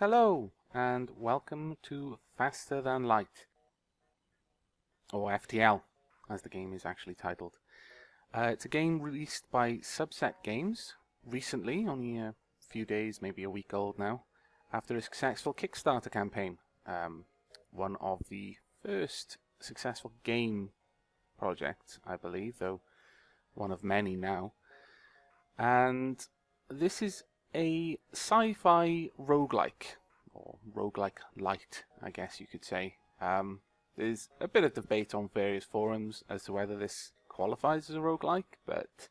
Hello, and welcome to Faster Than Light, or FTL, as the game is actually titled. It's a game released by Subset Games recently, only a few days, maybe a week old now, after a successful Kickstarter campaign. One of the first successful game projects, I believe, though one of many now. And this is a sci-fi roguelike, or roguelike light, I guess you could say. There's a bit of debate on various forums as to whether this qualifies as a roguelike, but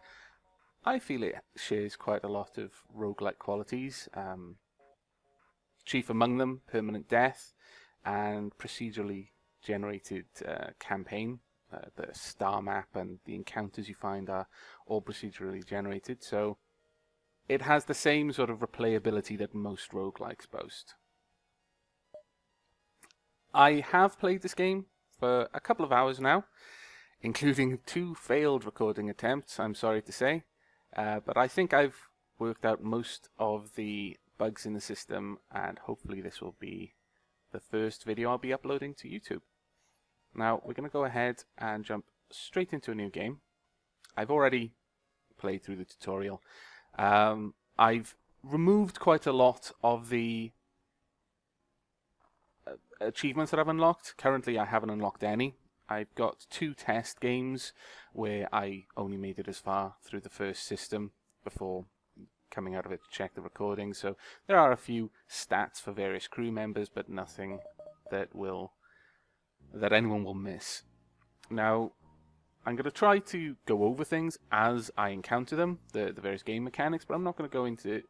I feel it shares quite a lot of roguelike qualities. Chief among them, permanent death, and procedurally generated campaign. The star map and the encounters you find are all procedurally generated, so it has the same sort of replayability that most roguelikes boast. I have played this game for a couple of hours now, including 2 failed recording attempts, I'm sorry to say, but I think I've worked out most of the bugs in the system, and hopefully this will be the first video I'll be uploading to YouTube. Now, we're going to go ahead and jump straight into a new game. I've already played through the tutorial. I've removed quite a lot of the achievements that I've unlocked. Currently I haven't unlocked any. I've got 2 test games where I only made it as far through the first system before coming out of it to check the recording. So there are a few stats for various crew members, but nothing that anyone will miss. Now, I'm going to try to go over things as I encounter them, the various game mechanics, but I'm not going to go into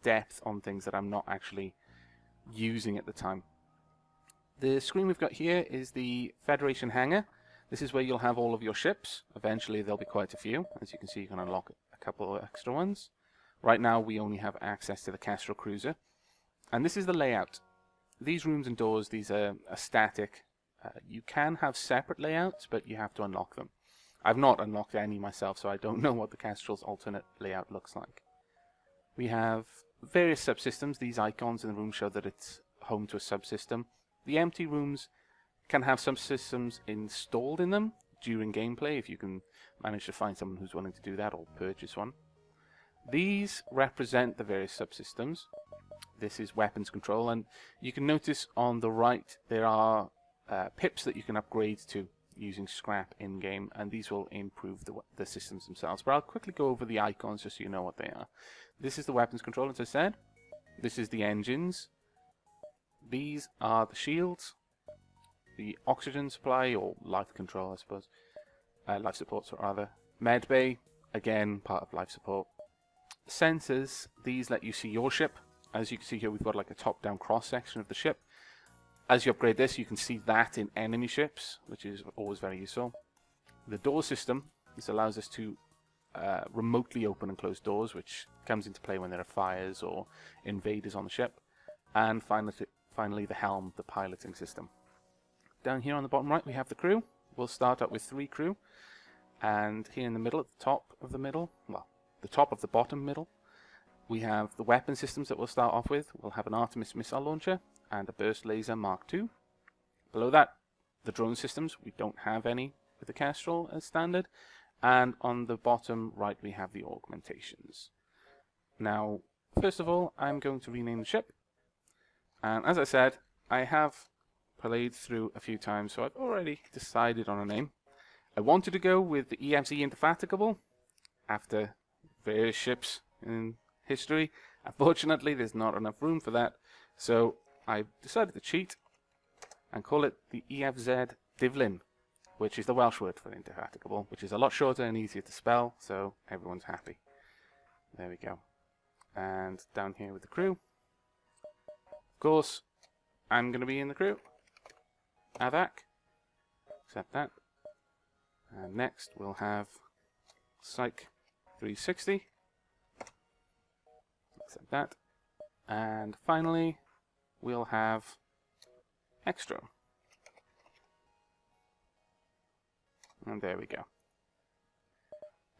depth on things that I'm not actually using at the time. The screen we've got here is the Federation hangar. This is where you'll have all of your ships. Eventually there'll be quite a few. As you can see, you can unlock a couple of extra ones. Right now we only have access to the Kestrel cruiser. And this is the layout. These rooms and doors, these are static. You can have separate layouts, but you have to unlock them. I've not unlocked any myself, so I don't know what the Kestrel's alternate layout looks like. We have various subsystems. These icons in the room show that it's home to a subsystem. The empty rooms can have subsystems installed in them during gameplay, if you can manage to find someone who's willing to do that or purchase one. These represent the various subsystems. This is weapons control, and you can notice on the right there are pips that you can upgrade to using scrap in-game, and these will improve the systems themselves. But I'll quickly go over the icons just so you know what they are. This is the weapons control, as I said. This is the engines. These are the shields, the oxygen supply, or life control, I suppose. Life support, rather. Medbay, again, part of life support. Sensors, these let you see your ship. As you can see here, we've got like a top-down cross-section of the ship. As you upgrade this, you can see that in enemy ships, which is always very useful. The door system, this allows us to remotely open and close doors, which comes into play when there are fires or invaders on the ship. And finally the helm, the piloting system. Down here on the bottom right, we have the crew. We'll start up with 3 crew. And here in the middle, at the top of the middle, well, the top of the bottom middle, we have the weapon systems that we'll start off with. We'll have an Artemis missile launcher and a burst laser Mark II. Below that, the drone systems. We don't have any with the Kestrel as standard. And on the bottom right, we have the augmentations. Now, first of all, I'm going to rename the ship. And as I said, I have played through a few times, so I've already decided on a name. I wanted to go with the EFZ Indefatigable after various ships in history. Unfortunately, there's not enough room for that, so I decided to cheat and call it the EFZ Diflin, which is the Welsh word for indefatigable, which is a lot shorter and easier to spell, so everyone's happy. There we go. And down here with the crew. Of course, I'm going to be in the crew. Aavak. Accept that. And next we'll have Psych 360. Accept that. And finally, we'll have Extra. And there we go.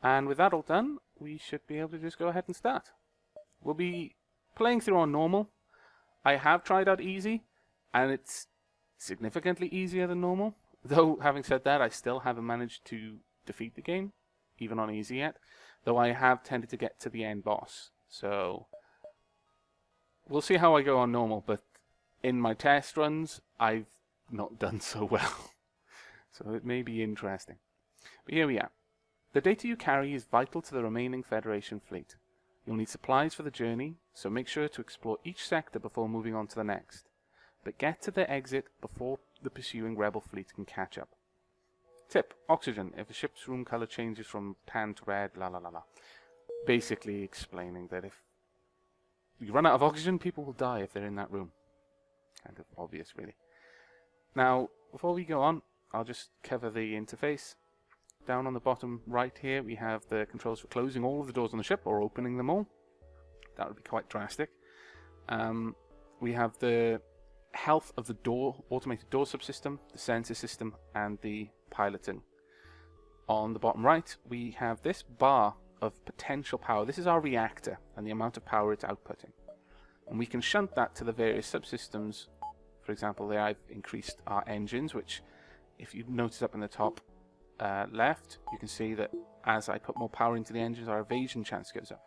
And with that all done, we should be able to just go ahead and start. We'll be playing through on normal. I have tried out easy, and it's significantly easier than normal. Though, having said that, I still haven't managed to defeat the game, even on easy yet. Though I have tended to get to the end boss. So, we'll see how I go on normal, but in my test runs, I've not done so well. So it may be interesting. But here we are. The data you carry is vital to the remaining Federation fleet. You'll need supplies for the journey, so make sure to explore each sector before moving on to the next. But get to the exit before the pursuing rebel fleet can catch up. Tip: oxygen. If a ship's room color changes from tan to red, la la la la. Basically explaining that if you run out of oxygen, people will die if they're in that room. Kind of obvious, really. Now, before we go on, I'll just cover the interface. Down on the bottom right here, we have the controls for closing all of the doors on the ship, or opening them all. That would be quite drastic. We have the health of the door, automated door subsystem, the sensor system, and the piloting. On the bottom right, we have this bar of potential power. This is our reactor, and the amount of power it's outputting. And we can shunt that to the various subsystems. For example, there I've increased our engines, which, if you notice up in the top left, you can see that as I put more power into the engines, our evasion chance goes up.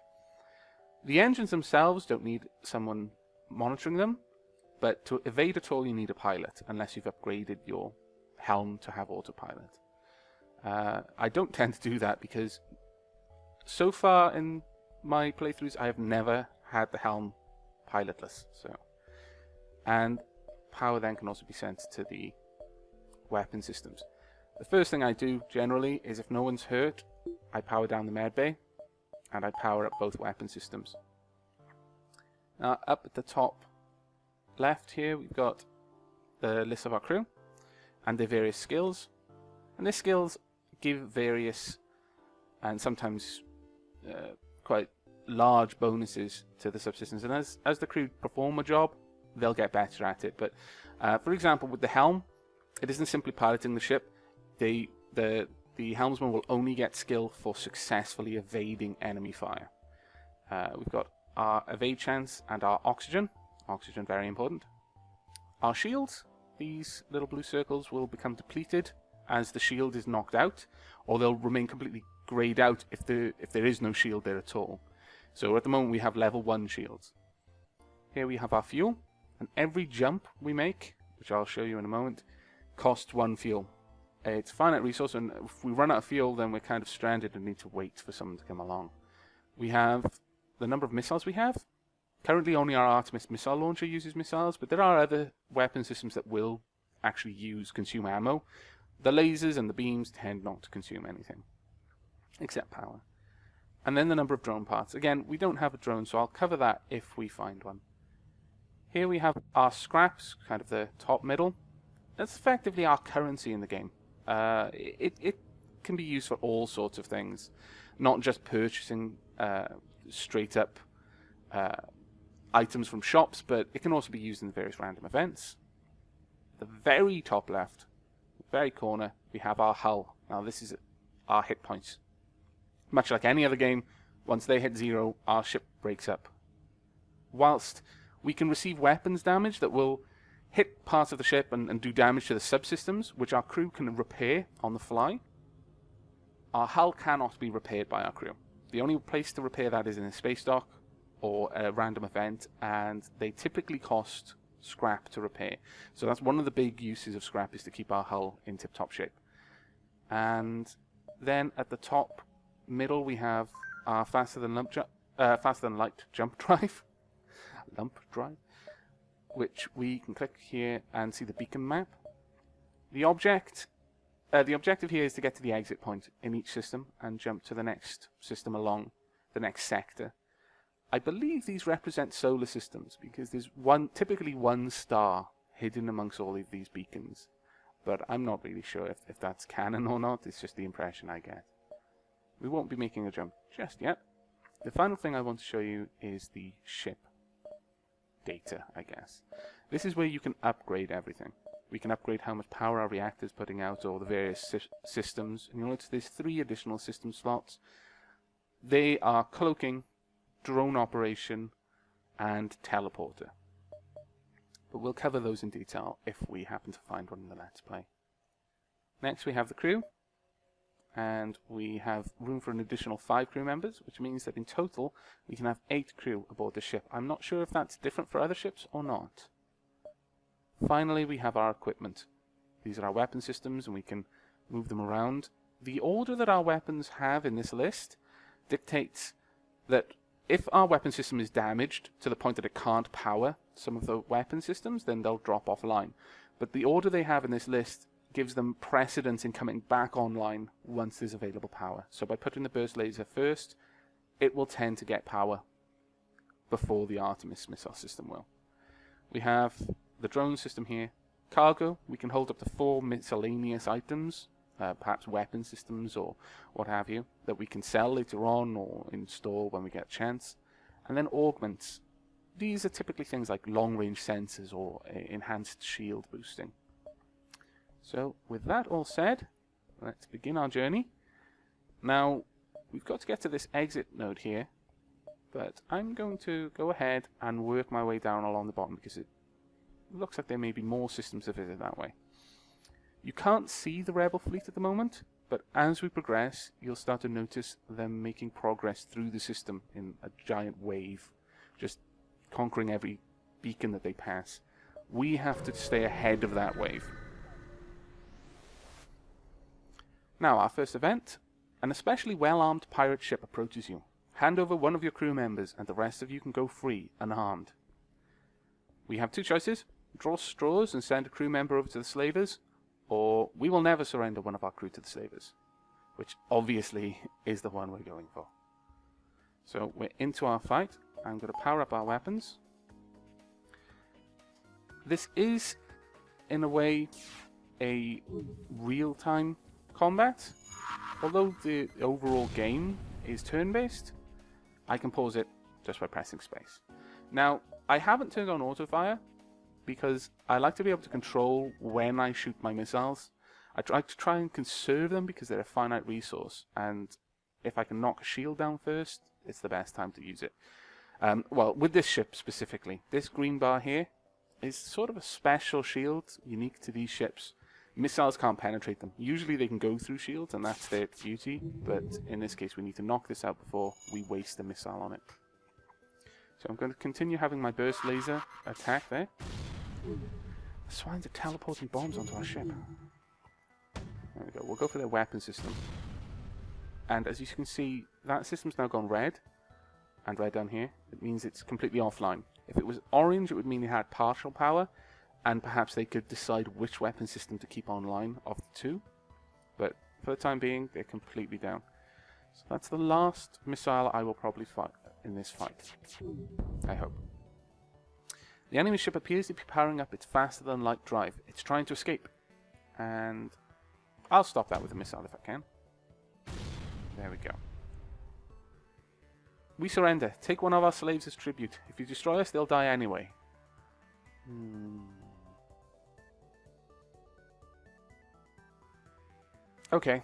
The engines themselves don't need someone monitoring them, but to evade at all you need a pilot, unless you've upgraded your helm to have autopilot. I don't tend to do that because so far in my playthroughs I have never had the helm pilotless. And power then can also be sent to the weapon systems. The first thing I do generally is, if no one's hurt, I power down the med bay and I power up both weapon systems. Now, up at the top left here, we've got the list of our crew and their various skills. And their skills give various and sometimes quite large bonuses to the subsystems. And as the crew perform a job, they'll get better at it. But for example, with the helm, it isn't simply piloting the ship. The helmsman will only get skill for successfully evading enemy fire. We've got our evade chance and our oxygen. Oxygen, very important. Our shields, these little blue circles, will become depleted as the shield is knocked out, or they'll remain completely greyed out if there is no shield there at all. So at the moment we have level 1 shields. Here we have our fuel, and every jump we make, which I'll show you in a moment, costs 1 fuel. It's a finite resource, and if we run out of fuel, then we're kind of stranded and need to wait for someone to come along. We have the number of missiles we have. Currently only our Artemis missile launcher uses missiles, but there are other weapon systems that will actually consume ammo. The lasers and the beams tend not to consume anything, except power. And then the number of drone parts. Again, we don't have a drone, so I'll cover that if we find one. Here we have our scraps, kind of the top middle. That's effectively our currency in the game. It can be used for all sorts of things, not just purchasing straight up items from shops, but it can also be used in various random events. The very top left, very corner, we have our hull. Now this is our hit points. Much like any other game, once they hit 0, our ship breaks up. Whilst we can receive weapons damage that will hit parts of the ship and do damage to the subsystems, which our crew can repair on the fly, our hull cannot be repaired by our crew. The only place to repair that is in a space dock or a random event, and they typically cost scrap to repair. So that's one of the big uses of scrap, is to keep our hull in tip-top shape. And then at the top middle we have our faster than light jump drive, which we can click here and see the beacon map. The objective here is to get to the exit point in each system and jump to the next system along the next sector. I believe these represent solar systems because there's typically one star hidden amongst all of these beacons, but I'm not really sure if that's canon or not. It's just the impression I get. We won't be making a jump just yet. The final thing I want to show you is the ship data, I guess. This is where you can upgrade everything. We can upgrade how much power our reactor's putting out, or the various systems. And you'll notice there's 3 additional system slots. They are cloaking, drone operation, and teleporter. but we'll cover those in detail if we happen to find one in the Let's Play. Next we have the crew, and we have room for an additional 5 crew members, which means that in total we can have 8 crew aboard the ship. I'm not sure if that's different for other ships or not. Finally, we have our equipment. These are our weapon systems, and we can move them around. The order that our weapons have in this list dictates that if our weapon system is damaged to the point that it can't power some of the weapon systems, then they'll drop offline. But the order they have in this list gives them precedence in coming back online once there's available power. So by putting the burst laser first, it will tend to get power before the Artemis missile system will. We have the drone system here. Cargo, we can hold up to 4 miscellaneous items, perhaps weapon systems or what have you, that we can sell later on or install when we get a chance. And then augments. These are typically things like long-range sensors or enhanced shield boosting. So with that all said, let's begin our journey. Now, we've got to get to this exit node here, but I'm going to go ahead and work my way down along the bottom because it looks like there may be more systems to visit that way. You can't see the Rebel fleet at the moment, but as we progress, you'll start to notice them making progress through the system in a giant wave, just conquering every beacon that they pass. We have to stay ahead of that wave. Now, our first event, an especially well-armed pirate ship approaches you. Hand over one of your crew members, and the rest of you can go free, unharmed. We have 2 choices: draw straws and send a crew member over to the slavers, or we will never surrender one of our crew to the slavers, which obviously is the one we're going for. So we're into our fight. I'm going to power up our weapons. This is, in a way, a real-time combat. Although the overall game is turn-based, I can pause it just by pressing space. Now, I haven't turned on auto-fire because I like to be able to control when I shoot my missiles. I like to try and conserve them because they're a finite resource, and if I can knock a shield down first, it's the best time to use it. Well, with this ship specifically, this green bar here is sort of a special shield unique to these ships. Missiles can't penetrate them. Usually they can go through shields, and that's their duty, but in this case we need to knock this out before we waste a missile on it. So I'm going to continue having my burst laser attack there. The swines are teleporting bombs onto our ship. There we go. We'll go for their weapon system. And as you can see, that system's now gone red, and red down here. It means it's completely offline. If it was orange, it would mean it had partial power, and perhaps they could decide which weapon system to keep online of the 2. But for the time being, they're completely down. So that's the last missile I will probably fight in this fight. I hope. The enemy ship appears to be powering up its faster-than-light drive. It's trying to escape. And I'll stop that with a missile if I can. There we go. We surrender. Take one of our slaves as tribute. If you destroy us, they'll die anyway. Okay,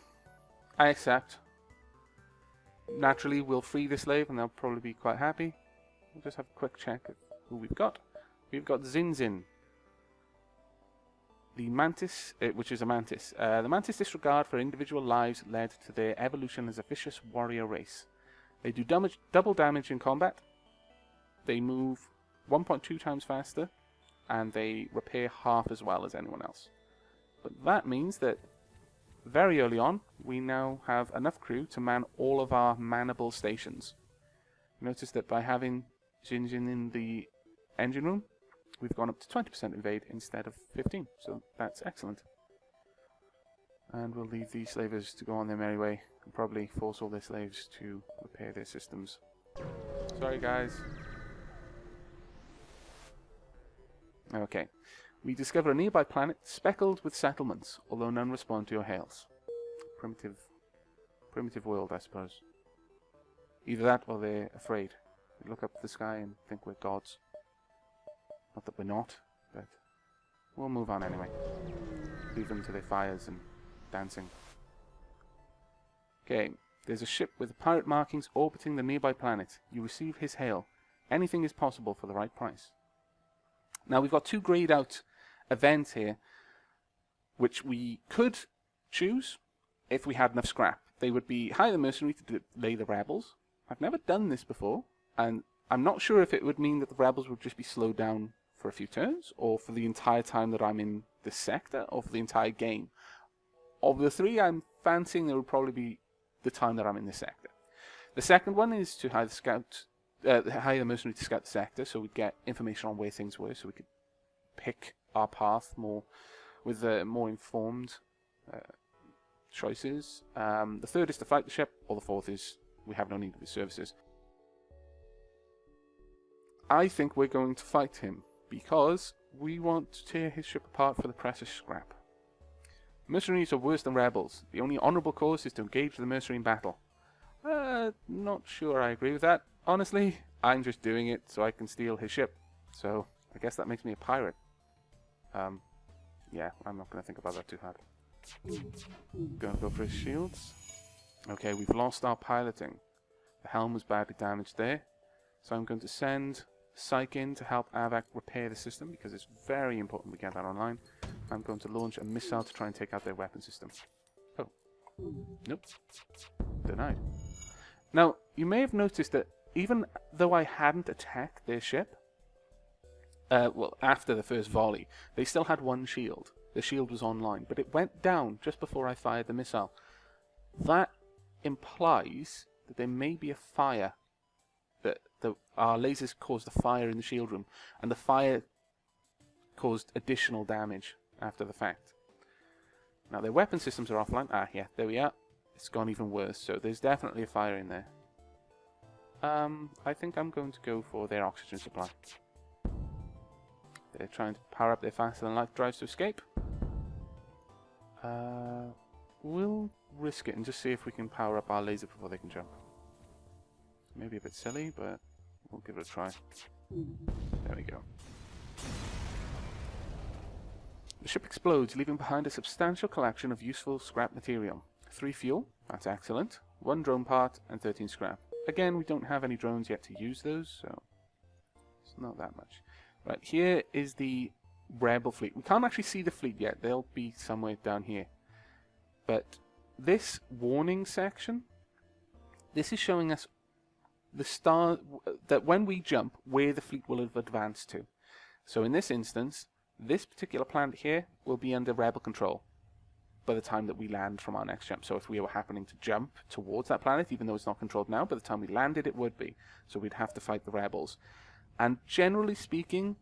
I accept. Naturally, we'll free the slave and they'll probably be quite happy. We'll just have a quick check of who we've got. We've got Zinzin. The Mantis, which is a Mantis. The Mantis' disregard for individual lives led to their evolution as a vicious warrior race. They do double damage in combat. They move 1.2 times faster. And they repair half as well as anyone else. But that means that very early on, we now have enough crew to man all of our manable stations. Notice that by having Jinjin in the engine room, we've gone up to 20% invade instead of 15%, so that's excellent. And we'll leave these slavers to go on their merry way, and probably force all their slaves to repair their systems. Sorry guys. Okay. We discover a nearby planet speckled with settlements, although none respond to your hails. Primitive world, I suppose. Either that or they're afraid. They look up at the sky and think we're gods. Not that we're not, but we'll move on anyway. Leave them to their fires and dancing. Okay, there's a ship with pirate markings orbiting the nearby planet. You receive his hail. Anything is possible for the right price. Now we've got two grayed out events here, which we could choose if we had enough scrap. They would be hire the mercenary to delay the rebels. I've never done this before, and I'm not sure if it would mean that the rebels would just be slowed down for a few turns, or for the entire time that I'm in this sector, or for the entire game. Of the three, I'm fancying it would probably be the time that I'm in this sector. The second one is to hire the mercenary to scout the sector, so we'd get information on where things were, so we could pick our path more with more informed choices. The third is to fight the ship, or the fourth is we have no need of his services. I think we're going to fight him, because we want to tear his ship apart for the precious scrap. Mercenaries are worse than rebels. The only honourable course is to engage the mercenary in battle. Not sure I agree with that. Honestly, I'm just doing it so I can steal his ship. So, I guess that makes me a pirate. Yeah, I'm not going to think about that too hard. Gonna go for his shields. Okay, we've lost our piloting. The helm was badly damaged there. So I'm going to send Psyche in to help Aavak repair the system, because it's very important we get that online. I'm going to launch a missile to try and take out their weapon system. Oh. Nope. Denied. Now, you may have noticed that even though I hadn't attacked their ship, well, after the first volley, they still had one shield. The shield was online, but it went down just before I fired the missile. That implies that there may be a fire. That our lasers caused a fire in the shield room, and the fire caused additional damage after the fact. Now, their weapon systems are offline. Ah, yeah, there we are. It's gone even worse, so there's definitely a fire in there. I think I'm going to go for their oxygen supply. They're trying to power up their faster-than-light drives to escape. We'll risk it and just see if we can power up our laser before they can jump. Maybe a bit silly, but we'll give it a try. There we go. The ship explodes, leaving behind a substantial collection of useful scrap material. 3 fuel, that's excellent, 1 drone part, and 13 scrap. Again, we don't have any drones yet to use those, so it's not that much. Right, here is the rebel fleet. We can't actually see the fleet yet. They'll be somewhere down here. But this warning section, this is showing us that when we jump, where the fleet will have advanced to. So in this instance, this particular planet here will be under rebel control by the time that we land from our next jump. So if we were happening to jump towards that planet, even though it's not controlled now, by the time we landed it would be. So we'd have to fight the rebels. And generally speaking,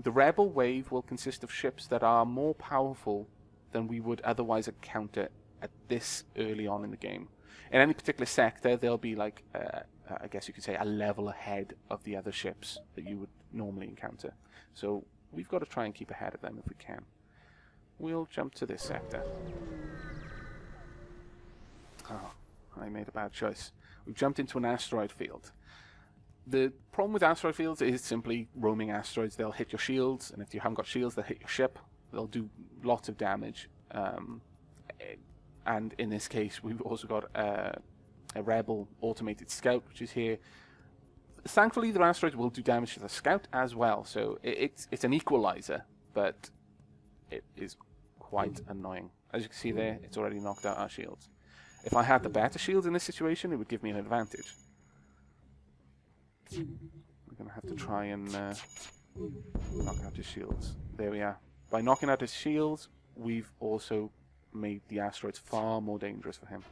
the rebel wave will consist of ships that are more powerful than we would otherwise encounter at this early on in the game. In any particular sector, there'll be like, I guess you could say, a level ahead of the other ships that you would normally encounter. So we've got to try and keep ahead of them if we can. We'll jump to this sector. Oh, I made a bad choice. We've jumped into an asteroid field. The problem with asteroid fields is simply roaming asteroids. They'll hit your shields, and if you haven't got shields, they'll hit your ship. They'll do lots of damage. And in this case, we've also got a rebel automated scout, which is here. Thankfully, the asteroids will do damage to the scout as well, so it's an equalizer, but it is quite annoying. As you can see there, it's already knocked out our shields. If I had the better shields in this situation, it would give me an advantage. We're going to have to try and knock out his shields. There we are. By knocking out his shields, we've also made the asteroids far more dangerous for him.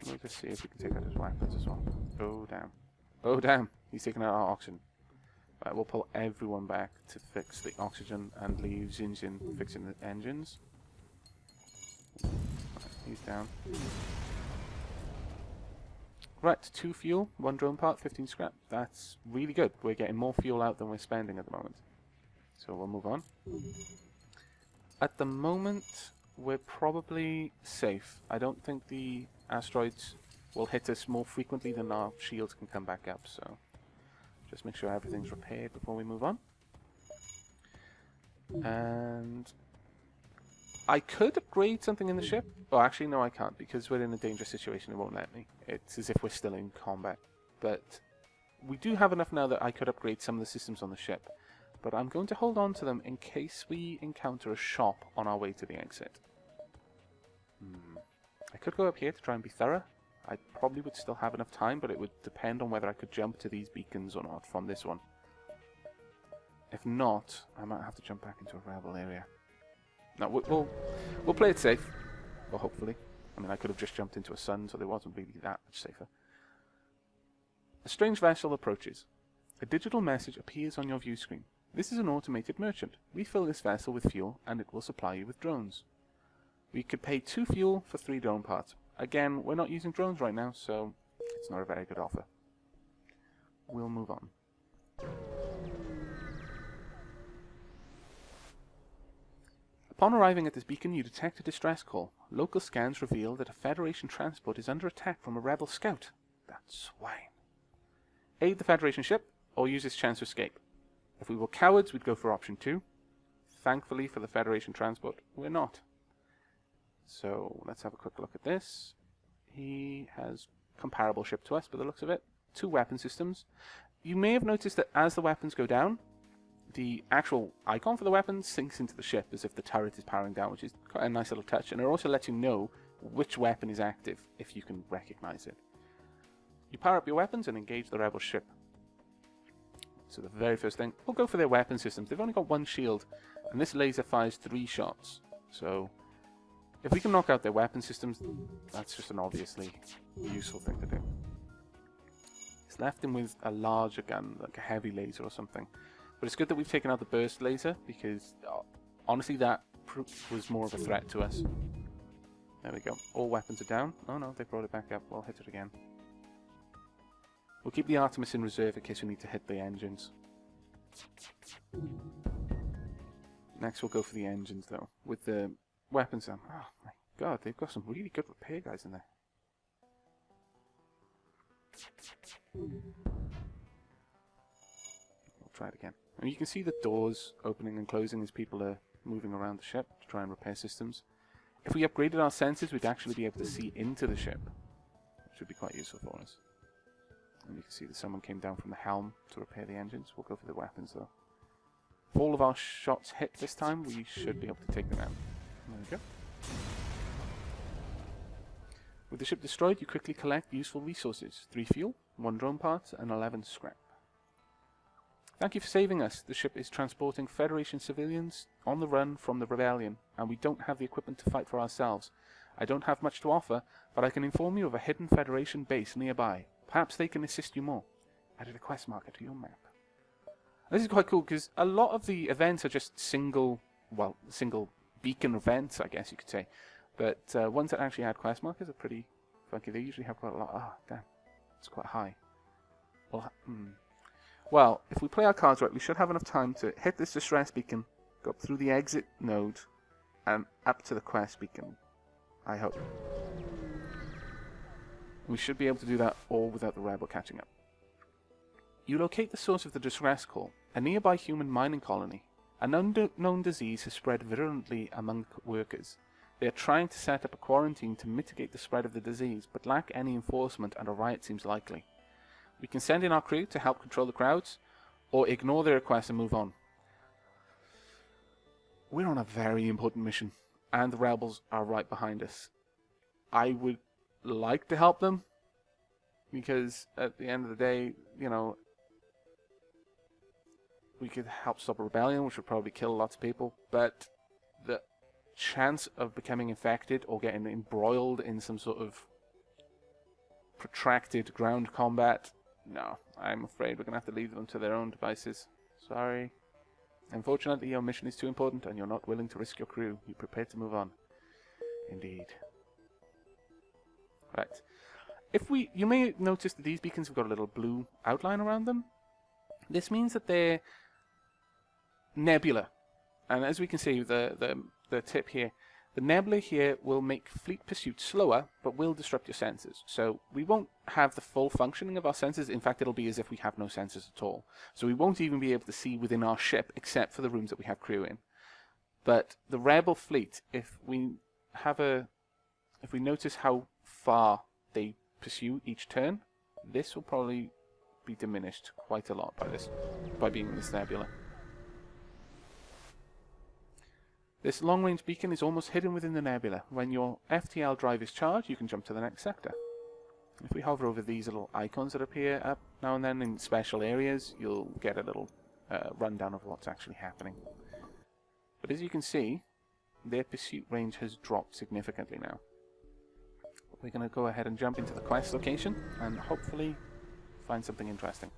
We'll just see if we can take out his weapons as well. Oh, damn. Oh, damn. He's taking out our oxygen. Right, we'll pull everyone back to fix the oxygen and leave Xinjin fixing the engines. Right, he's down. Right, 2 fuel, 1 drone part, 15 scrap. That's really good. We're getting more fuel out than we're spending at the moment. So we'll move on. At the moment, we're probably safe. I don't think the asteroids will hit us more frequently than our shields can come back up, so just make sure everything's repaired before we move on. And I could upgrade something in the ship. Oh, actually, no, I can't, because we're in a dangerous situation. It won't let me. It's as if we're still in combat. But We do have enough now that I could upgrade some of the systems on the ship, but I'm going to hold on to them in case we encounter a shop on our way to the exit. I could go up here to try and be thorough. I probably would still have enough time, but it would depend on whether I could jump to these beacons or not from this one. If not, I might have to jump back into a rebel area. No, we'll play it safe. Well, hopefully. I mean, I could have just jumped into a sun, so it wasn't really that much safer. A strange vessel approaches. A digital message appears on your view screen. This is an automated merchant. Refill this vessel with fuel, and it will supply you with drones. We could pay 2 fuel for 3 drone parts. Again, we're not using drones right now, so it's not a very good offer. We'll move on. Upon arriving at this beacon, you detect a distress call. Local scans reveal that a Federation transport is under attack from a rebel scout. That swine. Aid the Federation ship, or use this chance to escape. If we were cowards, we'd go for option 2. Thankfully for the Federation transport, we're not. So let's have a quick look at this. He has comparable ship to us by the looks of it. 2 weapon systems. You may have noticed that as the weapons go down, the actual icon for the weapon sinks into the ship as if the turret is powering down, which is quite a nice little touch. And it also lets you know which weapon is active if you can recognize it. You power up your weapons and engage the rebel ship. So the very first thing, we'll go for their weapon systems. They've only got 1 shield, and this laser fires 3 shots. So if we can knock out their weapon systems, that's just an obviously useful thing to do. It's left him with a larger gun, like a heavy laser or something. But it's good that we've taken out the burst laser, because honestly that was more of a threat to us. There we go. All weapons are down. Oh no, they brought it back up. We'll hit it again. We'll keep the Artemis in reserve in case we need to hit the engines. Next we'll go for the engines though. With the weapons, oh my god, they've got some really good repair guys in there. We'll try it again. And you can see the doors opening and closing as people are moving around the ship to try and repair systems. If we upgraded our sensors, we'd actually be able to see into the ship, which would be quite useful for us. And you can see that someone came down from the helm to repair the engines. We'll go for the weapons though. If all of our shots hit this time, we should be able to take them out. There we go. With the ship destroyed, you quickly collect useful resources. 3 fuel, 1 drone part, and 11 scrap. Thank you for saving us. The ship is transporting Federation civilians on the run from the rebellion, and we don't have the equipment to fight for ourselves. I don't have much to offer, but I can inform you of a hidden Federation base nearby. Perhaps they can assist you more. Added a quest marker to your map. This is quite cool, because a lot of the events are just single beacon events, I guess you could say. But ones that actually add quest markers are pretty funky. They usually have quite a lot. Ah, damn. It's quite high. Well, if we play our cards right, we should have enough time to hit this distress beacon, go up through the exit node, and up to the quest beacon. I hope. We should be able to do that all without the rebel catching up. You locate the source of the distress call, a nearby human mining colony. An unknown disease has spread virulently among workers. They are trying to set up a quarantine to mitigate the spread of the disease, but lack any enforcement, and a riot seems likely. We can send in our crew to help control the crowds, or ignore their request and move on. We're on a very important mission, and the rebels are right behind us. I would like to help them, because at the end of the day, you know, we could help stop a rebellion, which would probably kill lots of people, but the chance of becoming infected or getting embroiled in some sort of protracted ground combat, no, I'm afraid we're going to have to leave them to their own devices. Sorry. Unfortunately, your mission is too important and you're not willing to risk your crew. You're prepared to move on. Indeed. Right. You may notice that these beacons have got a little blue outline around them. This means that they're nebula. And as we can see, the tip here, the nebula here will make fleet pursuit slower, but will disrupt your sensors. So we won't have the full functioning of our sensors. In fact, it'll be as if we have no sensors at all. So we won't even be able to see within our ship, except for the rooms that we have crew in. But the rebel fleet, if we notice how far they pursue each turn, this will probably be diminished quite a lot by being in this nebula. This long-range beacon is almost hidden within the nebula. When your FTL drive is charged, you can jump to the next sector. If we hover over these little icons that appear up now and then in special areas, you'll get a little rundown of what's actually happening. But as you can see, their pursuit range has dropped significantly now. We're going to go ahead and jump into the quest location and hopefully find something interesting.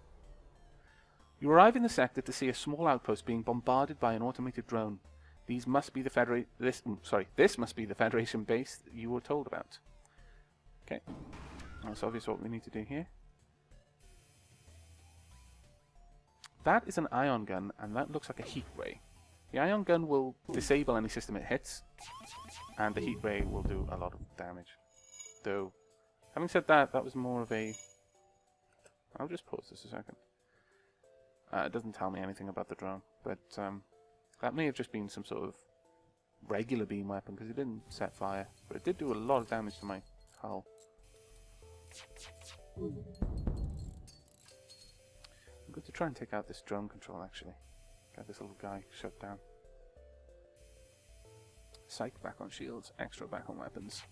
You arrive in the sector to see a small outpost being bombarded by an automated drone. This must be the Federation base that you were told about. Okay, that's obvious what we need to do here. That is an ion gun, and that looks like a heat ray. The ion gun will disable any system it hits, and the heat ray will do a lot of damage. Though, having said that, that was more of a... I'll just pause this a second. It doesn't tell me anything about the drone, but that may have just been some sort of regular beam weapon, because it didn't set fire, but it did do a lot of damage to my hull. I'm going to try and take out this drone control, actually. Get this little guy shut down. Psych back on shields, extra back on weapons.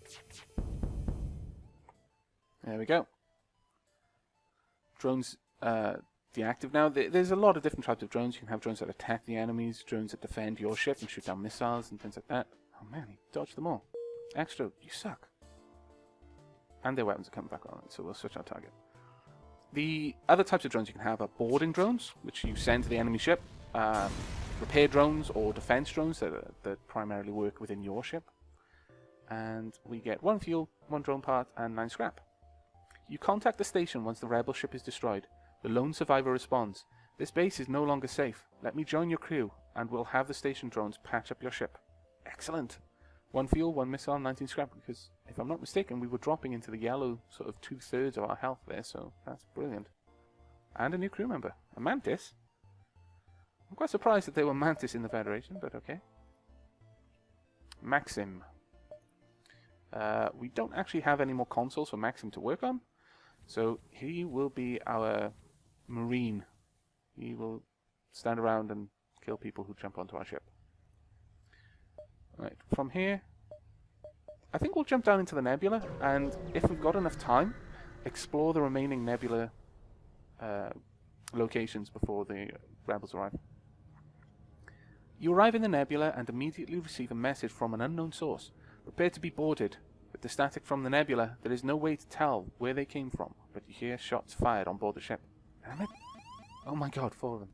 There we go. Drones deactive now. There's a lot of different types of drones. You can have drones that attack the enemies, drones that defend your ship and shoot down missiles and things like that. Oh man, he dodged them all. Extra, you suck. And their weapons are coming back on, so we'll switch our target. The other types of drones you can have are boarding drones, which you send to the enemy ship. Repair drones or defense drones that primarily work within your ship. And we get 1 fuel, 1 drone part, and 9 scrap. You contact the station once the rebel ship is destroyed. The lone survivor responds, "This base is no longer safe. Let me join your crew, and we'll have the station drones patch up your ship." Excellent. 1 fuel, 1 missile, 19 scrap, because if I'm not mistaken, we were dropping into the yellow sort of 2/3 of our health there, so that's brilliant. And a new crew member, a Mantis. I'm quite surprised that there were Mantis in the Federation, but okay. Maxim. We don't actually have any more consoles for Maxim to work on, so he will be our Marine. He will stand around and kill people who jump onto our ship. Right, from here, I think we'll jump down into the nebula, and if we've got enough time, explore the remaining nebula locations before the rebels arrive. You arrive in the nebula and immediately receive a message from an unknown source. Prepare to be boarded. With the static from the nebula, there is no way to tell where they came from, but you hear shots fired on board the ship. Damn it! Oh my god, 4 of them.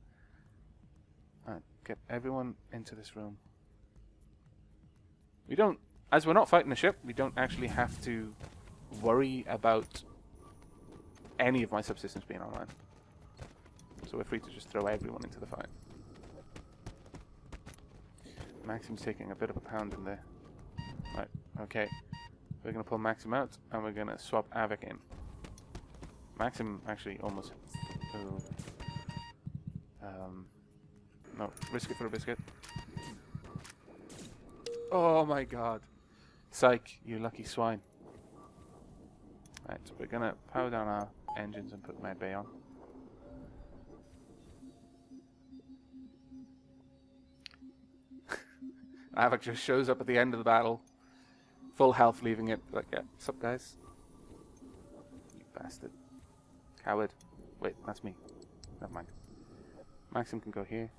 Alright, get everyone into this room. We don't, as we're not fighting the ship, we don't actually have to worry about any of my subsystems being online. So we're free to just throw everyone into the fight. Maxim's taking a bit of a pound in there. Right, okay. We're going to pull Maxim out, and we're going to swap Aavak in. Maxim actually almost... no, risk it for a biscuit. Oh my god. Psych, you lucky swine. Right, so we're going to power down our engines and put medbay on. Aavak just shows up at the end of the battle. Full health, leaving it. Like, yeah, what's up, guys? You bastard. Coward. Wait, that's me. Never mind. Maxim can go here.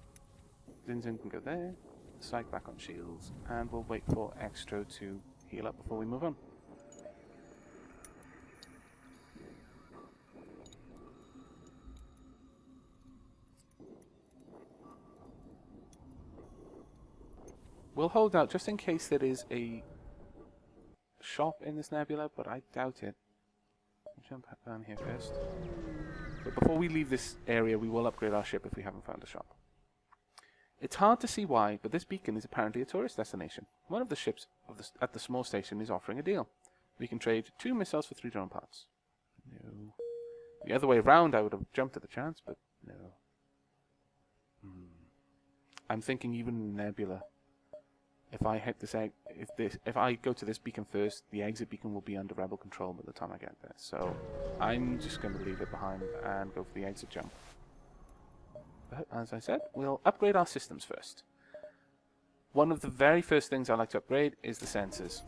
Zinzin can go there. Psych back on shields. And we'll wait for Extro to heal up before we move on. We'll hold out just in case there is a shop in this nebula, but I doubt it. I'll jump down here first. But before we leave this area, we will upgrade our ship if we haven't found a shop. It's hard to see why, but this beacon is apparently a tourist destination. One of the ships at the small station is offering a deal. We can trade 2 missiles for 3 drone parts. No. The other way around, I would have jumped at the chance, but no. I'm thinking even in Nebula, if I hit this egg, if I go to this beacon first, the exit beacon will be under rebel control by the time I get there. So I'm just going to leave it behind and go for the exit jump. But as I said, we'll upgrade our systems first. One of the very first things I like to upgrade is the sensors.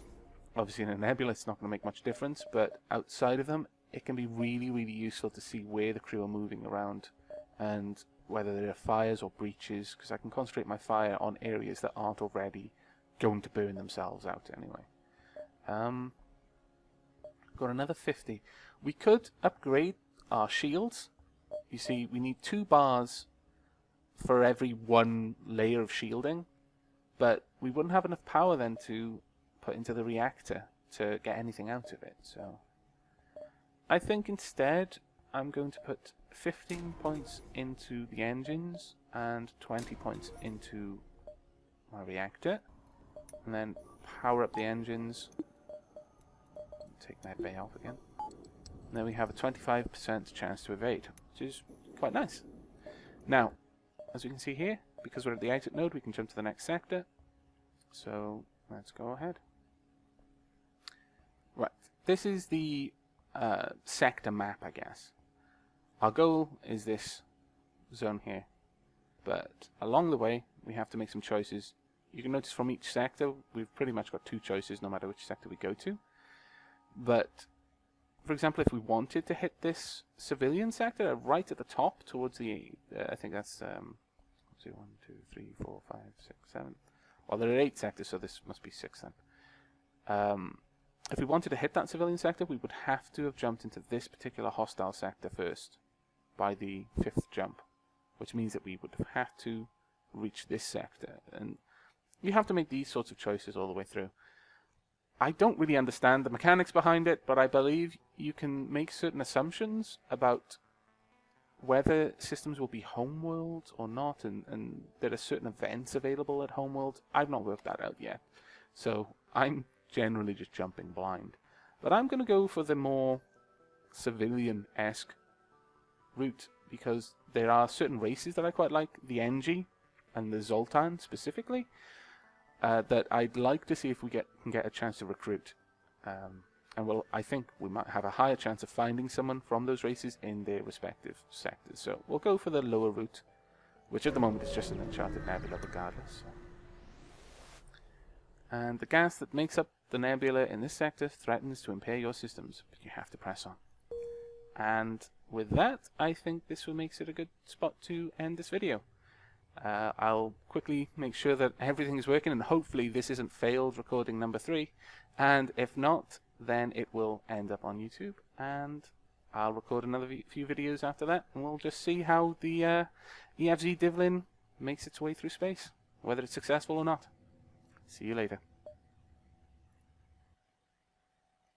Obviously in a nebula it's not going to make much difference, but outside of them it can be really, really useful to see where the crew are moving around and whether there are fires or breaches, because I can concentrate my fire on areas that aren't already going to burn themselves out anyway. Got another 50. We could upgrade our shields. You see, we need 2 bars for every 1 layer of shielding, but we wouldn't have enough power then to put into the reactor to get anything out of it. So I think instead I'm going to put 15 points into the engines and 20 points into my reactor, and then power up the engines. Take that bay off again. And then we have a 25% chance to evade, which is quite nice. Now, as you can see here, because we're at the exit node, we can jump to the next sector. So let's go ahead. Right, this is the sector map, I guess. Our goal is this zone here, but along the way we have to make some choices. You can notice from each sector we've pretty much got 2 choices no matter which sector we go to. But for example, if we wanted to hit this civilian sector right at the top towards the I think that's 1, 2, 3, 4, 5, 6, 7. Well, there are 8 sectors, so this must be 6 then. If we wanted to hit that civilian sector, we would have to have jumped into this particular hostile sector first by the 5th jump, which means that we would have had to reach this sector. And you have to make these sorts of choices all the way through. I don't really understand the mechanics behind it, but I believe you can make certain assumptions about whether systems will be homeworld or not, and there are certain events available at homeworld. I've not worked that out yet, so I'm generally just jumping blind. But I'm going to go for the more civilian-esque route, because there are certain races that I quite like, the NG and the Zoltan specifically, that I'd like to see if we can get a chance to recruit. And well, I think we might have a higher chance of finding someone from those races in their respective sectors. So we'll go for the lower route, which at the moment is just an enchanted nebula regardless. And the gas that makes up the nebula in this sector threatens to impair your systems, but you have to press on. And with that, I think this makes it a good spot to end this video. I'll quickly make sure that everything is working, and hopefully this isn't failed recording number 3. And if not, then it will end up on YouTube, and I'll record another few videos after that, and we'll just see how the EFZ Diflin makes its way through space, whether it's successful or not. See you later.